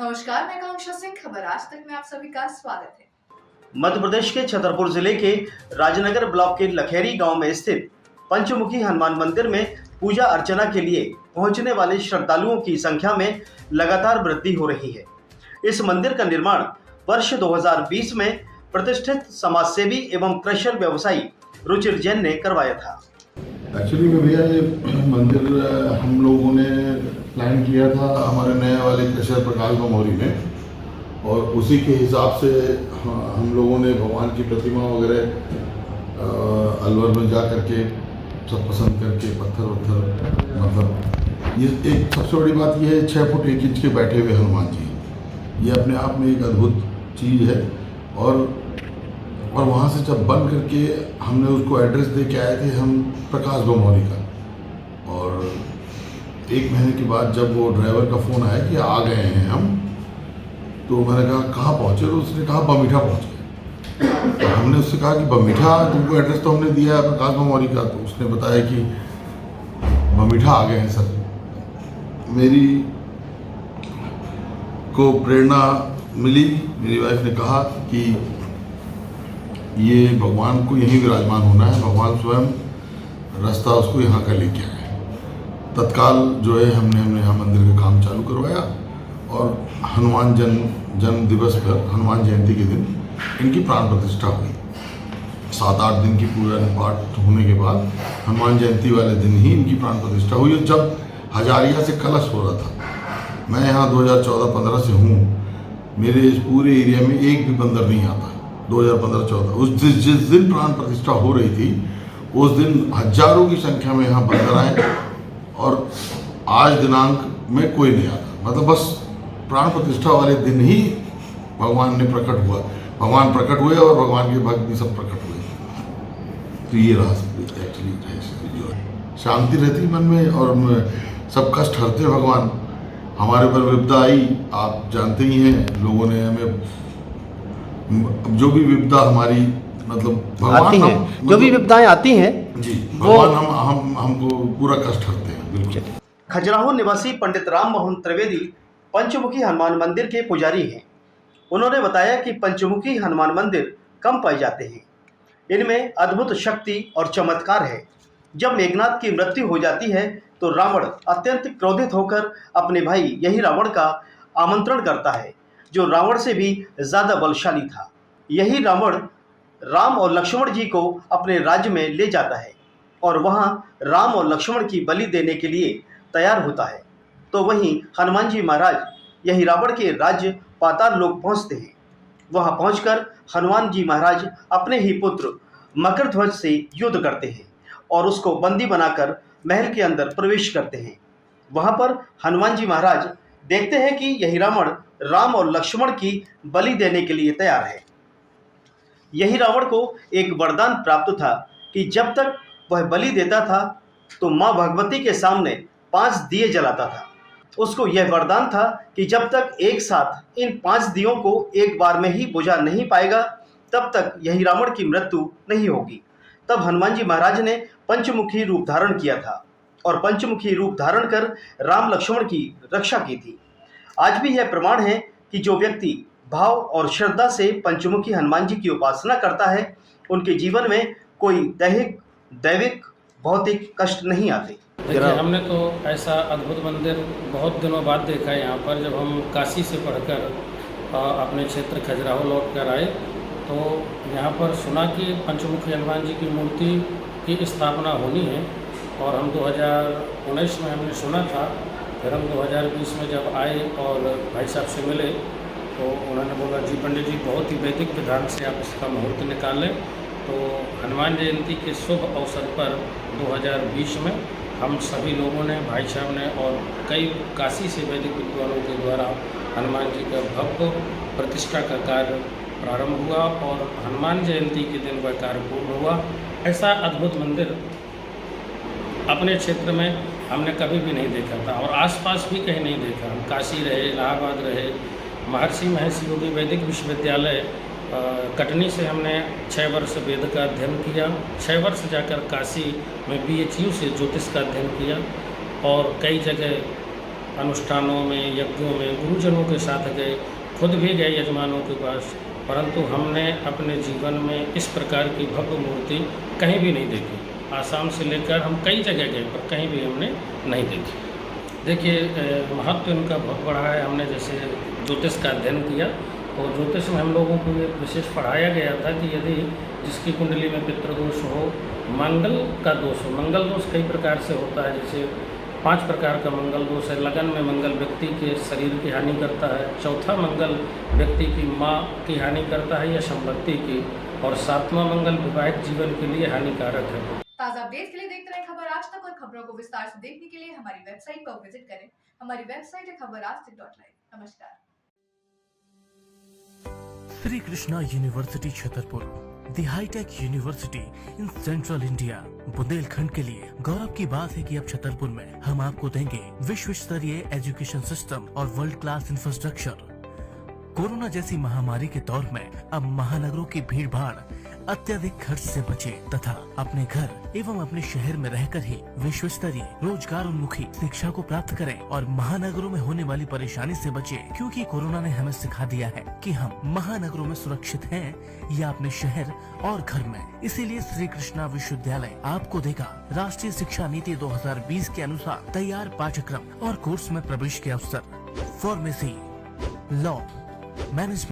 नमस्कार, मैं आकांक्षा सिंह। खबर आज तक में आप सभी का स्वागत है। मध्य प्रदेश के छतरपुर जिले के राजनगर ब्लॉक के लखेरी गांव में स्थित पंचमुखी हनुमान मंदिर में पूजा अर्चना के लिए पहुंचने वाले श्रद्धालुओं की संख्या में लगातार वृद्धि हो रही है। इस मंदिर का निर्माण वर्ष 2020 में प्रतिष्ठित समाजसेवी एवं क्रशर व्यवसायी रुचिर जैन ने करवाया था। एक्चुअली में भैया ये मंदिर हम लोगों ने प्लान किया था हमारे नए वाले क्रशर प्रकाश बमोरी में, और उसी के हिसाब से हम लोगों ने भगवान की प्रतिमा वगैरह अलवर में जा करके सब पसंद करके पत्थर मतलब ये एक सबसे बड़ी बात ये है 6 फुट 1 इंच के बैठे हुए हनुमान जी, ये अपने आप में एक अद्भुत चीज़ है। और वहाँ से जब बन करके हमने उसको एड्रेस दे के आए थे हम प्रकाश बमोरी का, और 1 महीने के बाद जब वो ड्राइवर का फ़ोन आया कि आ गए हैं हम, तो मैंने कहा कहाँ पहुँचे, तो उसने कहा बमीठा पहुँच गए। तो हमने उससे कहा कि बमीठा, तुमको एड्रेस तो हमने दिया है प्रकाश बमोरी का, तो उसने बताया कि बमीठा आ गए हैं सर। मेरी को प्रेरणा मिली, मेरी वाइफ ने कहा कि ये भगवान को यहीं विराजमान होना है, भगवान स्वयं रास्ता उसको यहाँ का लेके आए। तत्काल जो है हमने यहाँ मंदिर का काम चालू करवाया, और हनुमान जन्म दिवस पर हनुमान जयंती के दिन इनकी प्राण प्रतिष्ठा हुई। 7-8 दिन की पूजा पाठ होने के बाद हनुमान जयंती वाले दिन ही इनकी प्राण प्रतिष्ठा हुई। और जब हजारिया से कलश हो रहा था, मैं यहाँ 2014-15 से हूँ, मेरे इस पूरे एरिया में एक भी बंदर नहीं आता। 2015-14 जिस दिन प्राण प्रतिष्ठा हो रही थी उस दिन हजारों की संख्या में यहाँ बंदर आए, और आज दिनांक में कोई नहीं आता। मतलब बस प्राण प्रतिष्ठा वाले दिन ही भगवान ने प्रकट हुआ, भगवान प्रकट हुए और भगवान के भक्त भी सब प्रकट हुए। तो ये रहा एक्चुअली जो है, शांति रहती मन में और सब कष्ट हरते भगवान। हमारे ऊपर विपदा आई, आप जानते ही हैं, लोगों ने हमें जो भी विपदा हमारी मतलब भगवान आती हैं, मतलब, जो भी विपदाएं आती हैं जी भगवान हमको पूरा कष्ट हरते हैं। बिल्कुल। खजुराहो निवासी पंडित राम मोहन त्रिवेदी पंचमुखी हनुमान मंदिर के पुजारी हैं। उन्होंने बताया कि पंचमुखी हनुमान मंदिर कम पाए जाते हैं, इनमें अद्भुत शक्ति और चमत्कार है। जब मेघनाथ की मृत्यु हो जाती है तो रावण अत्यंत क्रोधित होकर अपने भाई यही रावण का आमंत्रण करता है, जो रावण से भी ज्यादा बलशाली था। यही रावण राम और लक्ष्मण जी को अपने राज्य में ले जाता है और वहां राम और लक्ष्मण की बलि देने के लिए तैयार होता है। तो वहीं हनुमान जी महाराज यही रावण के राज्य पाताल लोक पहुंचते हैं। वहां पहुंचकर हनुमान जी महाराज अपने ही पुत्र मकरध्वज से युद्ध करते हैं और उसको बंदी बनाकर महल के अंदर प्रवेश करते हैं। वहां पर हनुमान जी महाराज देखते हैं कि यही रावण राम और लक्ष्मण की बलि देने के लिए तैयार है। यही रावण को एक वरदान प्राप्त था कि जब तक वह बलि देता था तो मां भगवती के सामने 5 दिए जलाता था। उसको यह वरदान था कि जब तक एक साथ इन 5 दियों को एक बार में ही बुझा नहीं पाएगा, तब तक यही रावण की मृत्यु नहीं होगी। तब हनुमान जी महाराज ने पंचमुखी रूप धारण किया था और पंचमुखी रूप धारण कर राम लक्ष्मण की रक्षा की थी। आज भी यह प्रमाण है कि जो व्यक्ति भाव और श्रद्धा से पंचमुखी हनुमान जी की उपासना करता है, उनके जीवन में कोई दैविक भौतिक कष्ट नहीं आते। देखिए, हमने तो ऐसा अद्भुत मंदिर बहुत दिनों बाद देखा है यहाँ पर। जब हम काशी से पढ़कर अपने क्षेत्र खजुराहो लौट कर आए तो यहाँ पर सुना कि पंचमुखी हनुमान जी की मूर्ति की स्थापना होनी है, और हम 2019 में हमने सुना था। फिर हम 2020 में जब आए और भाई साहब से मिले तो उन्होंने बोला जी पंडित जी, बहुत ही वैदिक विधान से आप इसका मुहूर्त निकालें। तो हनुमान जयंती के शुभ अवसर पर 2020 में हम सभी लोगों ने, भाई साहब ने और कई काशी से वैदिक विद्वानों के द्वारा हनुमान जी का भव्य प्रतिष्ठा का कार्य प्रारंभ हुआ, और हनुमान जयंती के दिन वह कार्य पूर्ण हुआ। ऐसा अद्भुत मंदिर अपने क्षेत्र में हमने कभी भी नहीं देखा था, और आसपास भी कहीं नहीं देखा। हम काशी रहे, इलाहाबाद रहे, महर्षि महेश योगी वैदिक विश्वविद्यालय कटनी से हमने 6 वर्ष वेद का अध्ययन किया, 6 वर्ष जाकर काशी में BHU से ज्योतिष का अध्ययन किया, और कई जगह अनुष्ठानों में, यज्ञों में गुरुजनों के साथ गए, खुद भी गए यजमानों के पास, परंतु हमने अपने जीवन में इस प्रकार की भव्य मूर्ति कहीं भी नहीं देखी। आसाम से लेकर हम कई जगह गए पर कहीं भी हमने नहीं देखी। देखिए महत्व इनका बहुत बड़ा है। हमने जैसे ज्योतिष का अध्ययन किया तो ज्योतिष में हम लोगों को ये विशेष पढ़ाया गया था कि यदि जिसकी कुंडली में पितृदोष हो, मंगल का दोष हो, मंगल दोष कई प्रकार से होता है, जैसे 5 प्रकार का मंगल दोष है। लगन में मंगल व्यक्ति के शरीर की हानि करता है, चौथा मंगल व्यक्ति की माँ की हानि करता है या संपत्ति की, और 7वां मंगल वैवाहिक जीवन के लिए हानिकारक है। ताज़ा अपडेट के लिए देखते रहें खबर आज तक और खबरों को विस्तार से देखने के लिए हमारी वेबसाइट पर विजिट करें। हमारी वेबसाइट है खबरआजतक.live। नमस्कार। Shri Krishna university Chhatarpur, the hitech university in central India. Bundelkhand के लिए गौरव की बात है कि अब छतरपुर में हम आपको देंगे विश्व स्तरीय एजुकेशन सिस्टम और वर्ल्ड क्लास इंफ्रास्ट्रक्चर। कोरोना जैसी महामारी के दौर में अब महानगरों की भीड़ भाड़, अत्यधिक खर्च से बचे तथा अपने घर एवं अपने शहर में रहकर ही विश्व स्तरीय रोजगार उन्मुखी शिक्षा को प्राप्त करें और महानगरों में होने वाली परेशानी से बचे, क्योंकि कोरोना ने हमें सिखा दिया है कि हम महानगरों में सुरक्षित हैं या अपने शहर और घर में। इसीलिए श्री कृष्णा विश्वविद्यालय आपको देगा राष्ट्रीय शिक्षा नीति 2020 के अनुसार तैयार पाठ्यक्रम और कोर्स में प्रवेश के अवसर, फार्मेसी, लॉ, मैनेजमेंट,